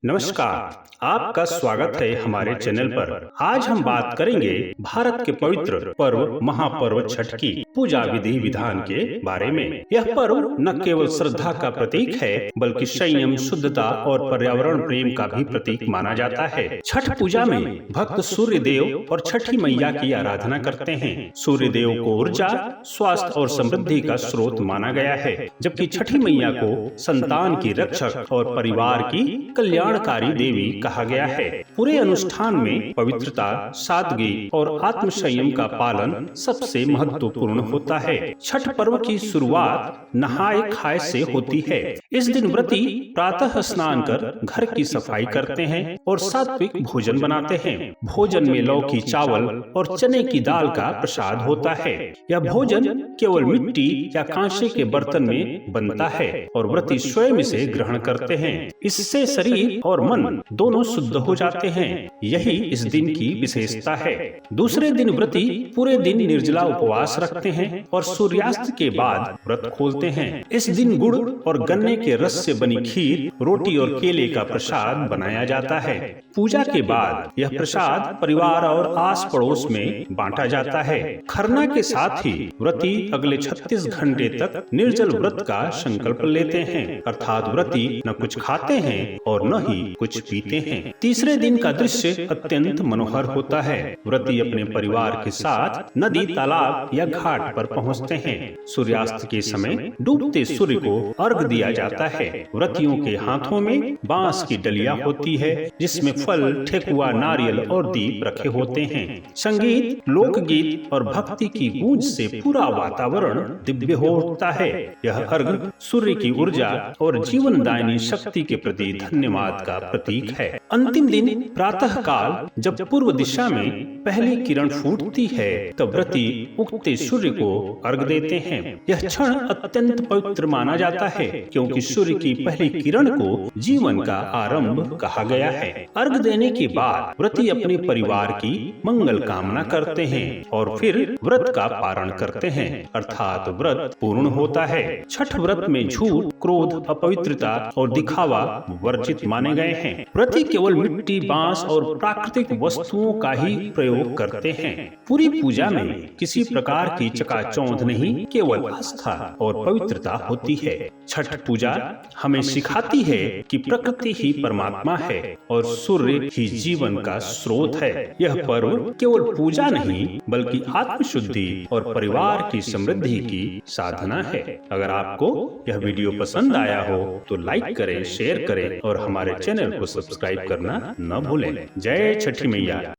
नमस्कार, आपका स्वागत है हमारे चैनल पर। आज हम बात करेंगे भारत के पवित्र पर्व महापर्व छठ की पूजा विधि विधान के बारे में। यह पर्व न केवल श्रद्धा का प्रतीक है बल्कि संयम, शुद्धता और पर्यावरण प्रेम का भी प्रतीक माना जाता है। छठ पूजा में भक्त सूर्य देव और छठी मैया की आराधना करते हैं। सूर्य देव को ऊर्जा, स्वास्थ्य और समृद्धि का स्रोत माना गया है, जबकि छठी मैया को संतान की रक्षक और परिवार की कल्याणकारी देवी कहा गया है। पूरे अनुष्ठान में पवित्रता, सादगी और आत्म संयम का पालन सबसे महत्वपूर्ण होता है। छठ पर्व की शुरुआत नहाए खाए से होती है। इस दिन व्रती प्रातः स्नान कर घर की सफाई करते हैं और सात्विक भोजन बनाते हैं। भोजन में लौकी, चावल और चने की दाल का प्रसाद होता है। यह भोजन केवल मिट्टी या कांसे के बर्तन में बनता है और व्रती स्वयं इसे ग्रहण करते हैं। इससे शरीर और मन दोनों शुद्ध हो जाते हैं। यही इस दिन की विशेषता है। दूसरे दिन व्रती पूरे दिन निर्जला उपवास रखते हैं और सूर्यास्त के बाद व्रत खोलते हैं। इस दिन गुड़ और गन्ने के रस से बनी खीर, रोटी और केले का प्रसाद बनाया जाता है। पूजा के बाद यह प्रसाद परिवार और आस पड़ोस में बांटा जाता है। खरना के साथ ही व्रती अगले 36 घंटे तक निर्जल व्रत का संकल्प लेते हैं, अर्थात व्रती न कुछ खाते हैं और न ही कुछ पीते हैं। तीसरे दिन का दृश्य अत्यंत मनोहर होता है। व्रती अपने परिवार के साथ नदी, तालाब या घाट पर पहुंचते हैं। सूर्यास्त के समय डूबते सूर्य को अर्घ दिया जाता है। व्रतियों के हाथों में बांस की डलिया होती है, जिसमें फल, ठेकुआ, नारियल और दीप रखे होते हैं। संगीत, लोकगीत और भक्ति की गूंज से पूरा वातावरण दिव्य हो उठता है। यह अर्घ सूर्य की ऊर्जा और जीवनदायिनी शक्ति के प्रति धन्यवाद का प्रतीक है। अंतिम दिन प्रातः काल जब पूर्व दिशा में पहली किरण फूटती है, तब व्रती उगते सूर्य को अर्घ देते हैं। यह क्षण अत्यंत पवित्र माना जाता है, क्योंकि सूर्य की पहली किरण को जीवन का आरंभ कहा गया है। अर्घ देने के बाद व्रती अपने परिवार की मंगल कामना करते हैं और फिर व्रत का पारण करते हैं, अर्थात व्रत पूर्ण होता है। छठ व्रत में झूठ, क्रोध, अपवित्रता और दिखावा वर्जित माने गए हैं। व्रती केवल मिट्टी, बांस और प्राकृतिक वस्तुओं का ही प्रयोग करते हैं। पूरी पूजा में किसी प्रकार की चकाचौंध नहीं, केवल आस्था और पवित्रता होती है। छठ पूजा हमें सिखाती है कि प्रकृति ही परमात्मा है और सूर्य ही जीवन का स्रोत है। यह पर्व केवल पूजा नहीं बल्कि आत्मशुद्धि और परिवार की समृद्धि की साधना है। अगर आपको यह वीडियो पसंद आया हो तो लाइक करें, शेयर करें और हमारे चैनल को सब्सक्राइब करना न भूलें। जय छठी मैया।